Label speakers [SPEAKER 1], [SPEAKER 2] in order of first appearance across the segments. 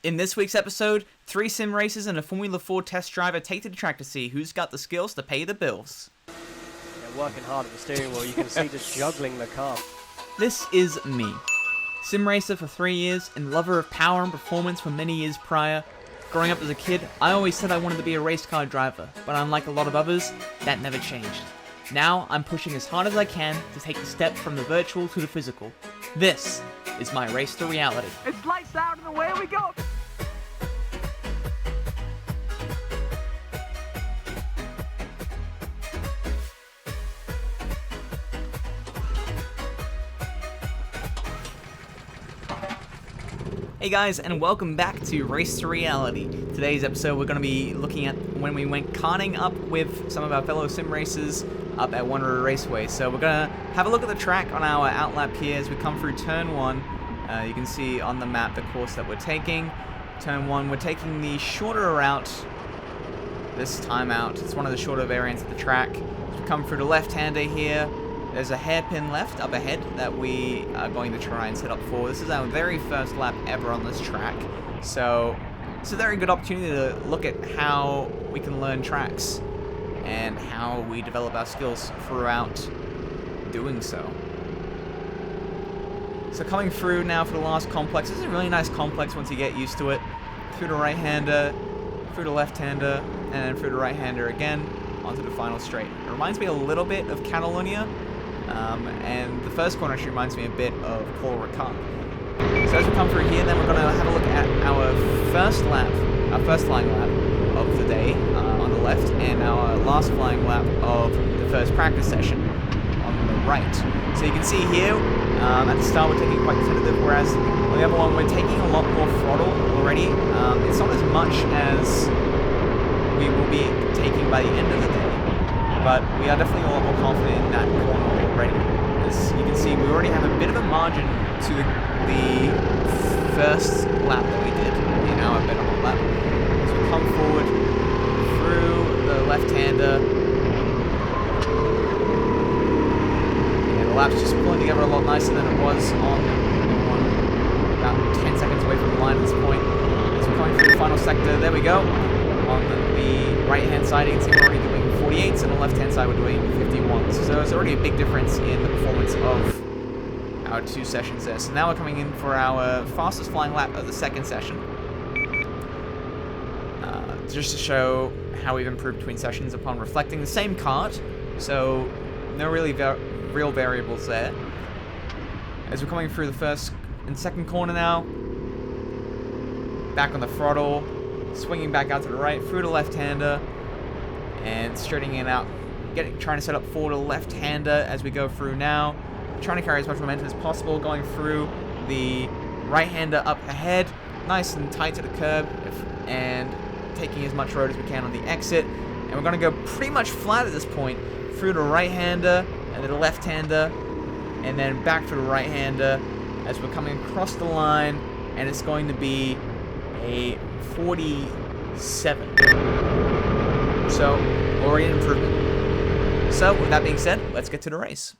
[SPEAKER 1] In this week's episode, 3 sim races and a Formula 4 test driver take to the track to see who's got the skills to pay the bills.
[SPEAKER 2] Yeah, working hard at the steering wheel, you can see just juggling the car.
[SPEAKER 1] This is me. Sim racer for 3 years and lover of power and performance for many years prior. Growing up as a kid, I always said I wanted to be a race car driver, but unlike a lot of others, that never changed. Now, I'm pushing as hard as I can to take the step from the virtual to the physical. This is my race to reality.
[SPEAKER 3] It's lights out and away we go!
[SPEAKER 1] Hey guys, and welcome back to Race to Reality. Today's episode we're going to be looking at when we went karting up with some of our fellow sim racers up at Wanneroo Raceway. So we're going to have a look at the track on our outlap here as we come through Turn 1. You can see on the map the course that we're taking. Turn 1, we're taking the shorter route this time out. It's one of the shorter variants of the track. As we come through the left-hander here, there's a hairpin left up ahead that we are going to try and set up for. This is our very first lap ever on this track, so it's a very good opportunity to look at how we can learn tracks and how we develop our skills throughout doing so. So coming through now for the last complex. This is a really nice complex once you get used to it. Through the right-hander, through the left-hander, and through the right-hander again, onto the final straight. It reminds me a little bit of Catalonia. And the first corner actually reminds me a bit of Paul Ricard. So as we come through here, then we're going to have a look at our first flying lap of the day on the left, and our last flying lap of the first practice session on the right. So you can see here, at the start we're taking quite definitive, whereas on the other one we're taking a lot more throttle already. It's not as much as we will be taking by the end of the day, but we are definitely a lot more confident in that corner already. As you can see, we already have a bit of a margin to the first lap that we did in our better lap. So we come forward through the left-hander, and the lap's just pulling together a lot nicer than it was on about 10 seconds away from the line at this point. As we're coming through the final sector, there we go. On the right-hand side, you can see we're already doing 48s, and on the left-hand side we're doing 51s. So there's already a big difference in the performance of our 2 sessions there. So now we're coming in for our fastest flying lap of the second session. Just to show how we've improved between sessions upon reflecting the same kart. So no really real variables there. As we're coming through the first and second corner now, back on the throttle, swinging back out to the right, through the left-hander, and straightening it out, trying to set up for the left-hander as we go through now, trying to carry as much momentum as possible, going through the right-hander up ahead, nice and tight to the curb, and taking as much road as we can on the exit. And we're going to go pretty much flat at this point, through the right-hander, and then the left-hander, and then back to the right-hander as we're coming across the line, and it's going to be a 47. So, already an improvement. So, with that being said, let's get to the race.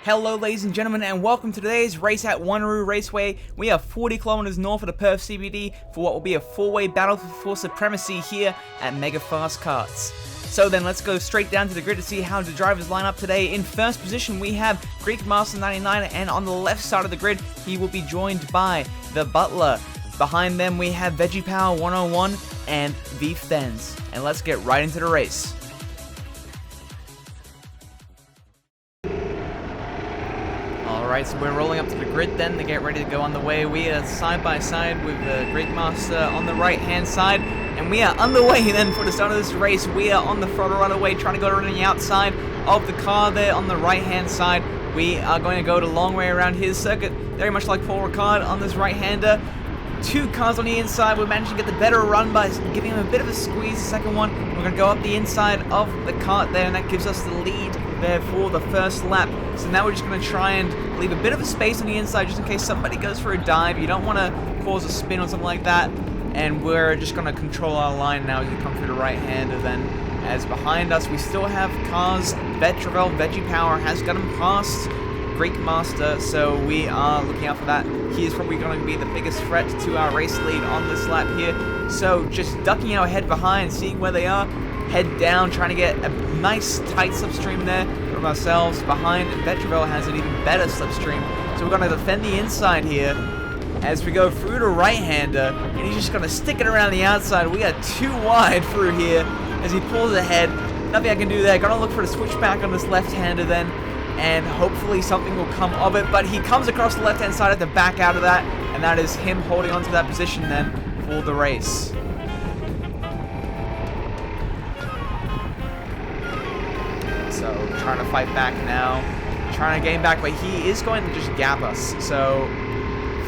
[SPEAKER 1] Hello ladies and gentlemen, and welcome to today's race at Wanneroo Raceway. We are 40 kilometers north of the Perth CBD for what will be a 4-way battle for supremacy here at Mega Fast Karts. So then let's go straight down to the grid to see how the drivers line up today. In first position we have Greek Master 99, and on the left side of the grid he will be joined by the Butler. Behind them we have Veggie Power 101 and Beef Thens. And let's get right into the race. Alright, so we're rolling up to the grid then to get ready to go on the way. We are side by side with the Greek Master on the right hand side, and we are underway then for the start of this race. We are on the throttle right away, trying to go around the outside of the car there on the right hand side. We are going to go the long way around his circuit, very much like Paul Ricard on this right-hander. 2 cars on the inside. We're managing to get the better run by giving him a bit of a squeeze. The second one, we're going to go up the inside of the kart there, and that gives us the lead there for the first lap. So now we're just going to try and leave a bit of a space on the inside just in case somebody goes for a dive. You don't want to cause a spin or something like that. And we're just going to control our line now as we come through the right-hander then. As behind us we still have cars. Vetravel, Veggie Power has got him past Greek master, so we are looking out for that. He is probably going to be the biggest threat to our race lead on this lap here. So just ducking our head behind, seeing where they are, head down, trying to get a nice tight slipstream there from ourselves. Behind, Vetravel has an even better slipstream, so we're going to defend the inside here as we go through to right-hander, and he's just going to stick it around the outside. We are too wide through here as he pulls ahead. Nothing I can do there. Going to look for the switchback on this left-hander then, and hopefully something will come of it, but he comes across the left-hand side at the back out of that, and that is him holding onto that position then for the race. So trying to fight back now, trying to gain back, but he is going to just gap us. So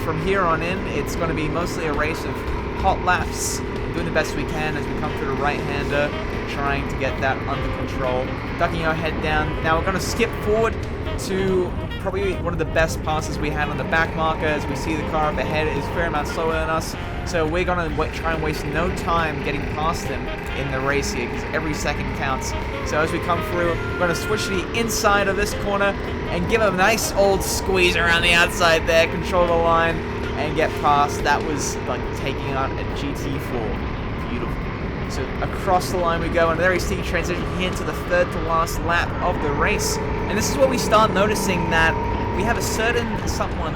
[SPEAKER 1] from here on in, it's going to be mostly a race of hot laps, doing the best we can as we come through the right-hander, trying to get that under control, ducking our head down. Now we're going to skip forward to probably one of the best passes we had on the back marker, as we see the car up ahead is a fair amount slower than us. So we're going to try and waste no time getting past him in the race here, because every second counts. So as we come through, we're going to switch to the inside of this corner and give him a nice old squeeze around the outside there, control the line, and get past. That was like taking on a GT4. Beautiful. So across the line we go, and a very steep transition here to the third to last lap of the race. And this is where we start noticing that we have a certain someone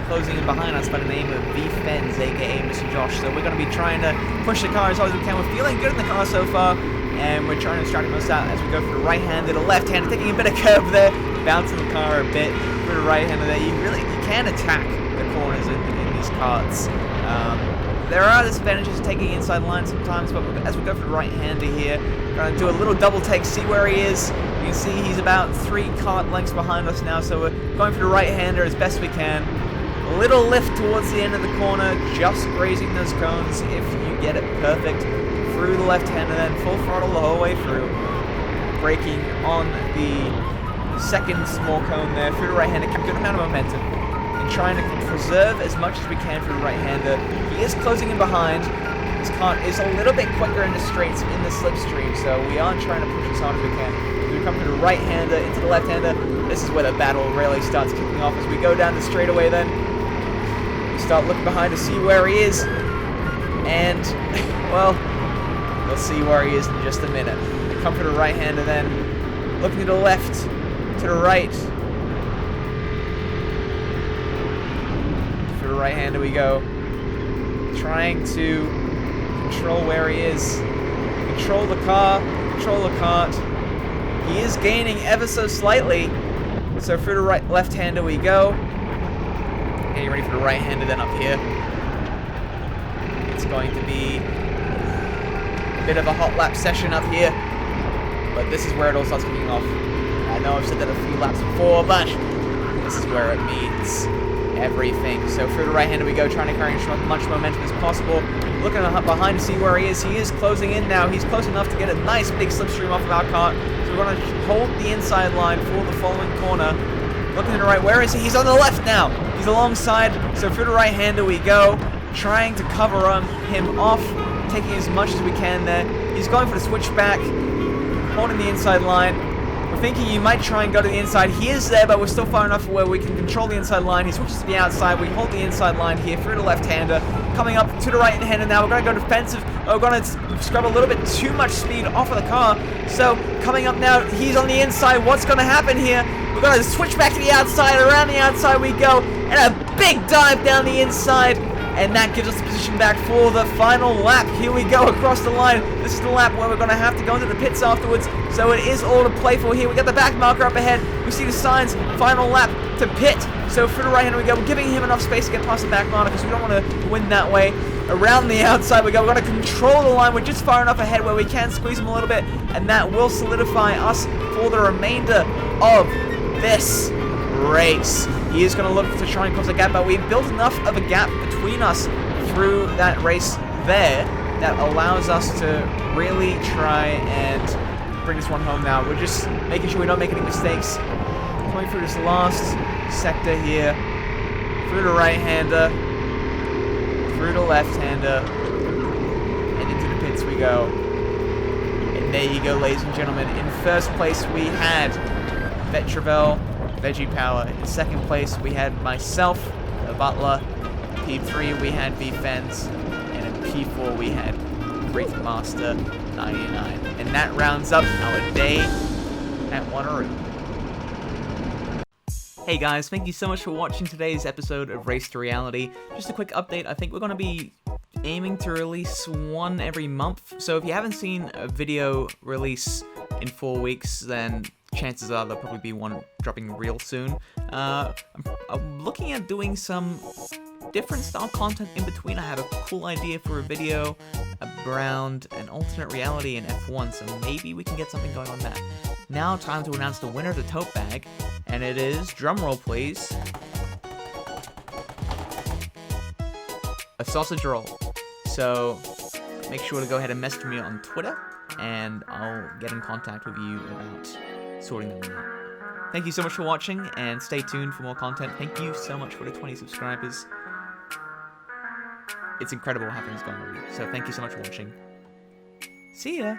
[SPEAKER 1] closing in behind us by the name of V-Fens, aka Mr. Josh. So we're going to be trying to push the car as hard as we can. We're feeling good in the car so far, and we're trying to extract the most out as we go from the right-hander to left-hander, taking a bit of curve there, bouncing the car a bit through the right-hander there. You can attack the corners in these carts. There are disadvantages to taking inside line sometimes, but as we go for the right-hander here, we're going to do a little double take, see where he is. You can see he's about 3 cart lengths behind us now, so we're going for the right-hander as best we can. A little lift towards the end of the corner, just grazing those cones if you get it perfect. Through the left-hander, then full throttle the whole way through. Braking on the second small cone there, through the right-hander, keep a good amount of momentum. Trying to preserve as much as we can for the right-hander. He is closing in behind. This cart is a little bit quicker in the straights in the slipstream, so we are trying to push as hard as we can. We come to the right-hander, into the left-hander. This is where the battle really starts kicking off as we go down the straightaway then. We start looking behind to see where he is. And, well, we'll see where he is in just a minute. We come to the right-hander then. Looking to the left, to the right. Right-hander we go, trying to control where he is, control the car, control the cart. He is gaining ever so slightly, so through the left-hander we go. Getting ready for the right-hander then up here. It's going to be a bit of a hot lap session up here, but this is where it all starts kicking off. I know I've said that a few laps before, but this is where it means everything. So through the right-hander we go, trying to carry as much momentum as possible. Looking behind to see where he is. He is closing in now. He's close enough to get a nice big slipstream off of our cart. So we're going to hold the inside line for the following corner. Looking to the right. Where is he? He's on the left now. He's alongside. So through the right-hander we go, trying to cover him off, taking as much as we can there. He's going for the switchback, holding the inside line. We're thinking you might try and go to the inside. He is there, but we're still far enough where we can control the inside line. He switches to the outside. We hold the inside line here through the left-hander. Coming up to the right-hander now. We're going to go defensive. We're going to scrub a little bit too much speed off of the car. So coming up now, he's on the inside. What's going to happen here? We're going to switch back to the outside. Around the outside we go. And a big dive down the inside. And that gives us the position back for the final lap. Here we go across the line. This is the lap where we're going to have to go into the pits afterwards. So it is all to play for here. We got the back marker up ahead. We see the signs. Final lap to pit. So through the right hand we go. We're giving him enough space to get past the back marker because we don't want to win that way. Around the outside we go. We're going to control the line. We're just far enough ahead where we can squeeze him a little bit. And that will solidify us for the remainder of this race. He is going to look to try and close a gap, but we've built enough of a gap between us through that race there that allows us to really try and bring this one home now. We're just making sure we don't make any mistakes. Coming through this last sector here, through the right-hander, through the left-hander, and into the pits we go. And there you go, ladies and gentlemen. In first place we had Vetravel Veggie Power. In second place, we had myself, the Butler. P3, we had V-Fence. And in P4, we had Wraithmaster 99. And that rounds up our day at Wanneroo. Hey guys, thank you so much for watching today's episode of Race to Reality. Just a quick update, I think we're going to be aiming to release one every month. So if you haven't seen a video release in 4 weeks, then chances are there'll probably be one dropping real soon. I'm looking at doing some different style content in between. I have a cool idea for a video around an alternate reality in F1, so maybe we can get something going on that. Now time to announce the winner of the tote bag, and it is, drumroll please, a sausage roll. So make sure to go ahead and message me on Twitter, and I'll get in contact with you about sorting them out. Thank you so much for watching, and stay tuned for more content. Thank you so much for the 20 subscribers. It's incredible how things going on. So thank you so much for watching. See ya!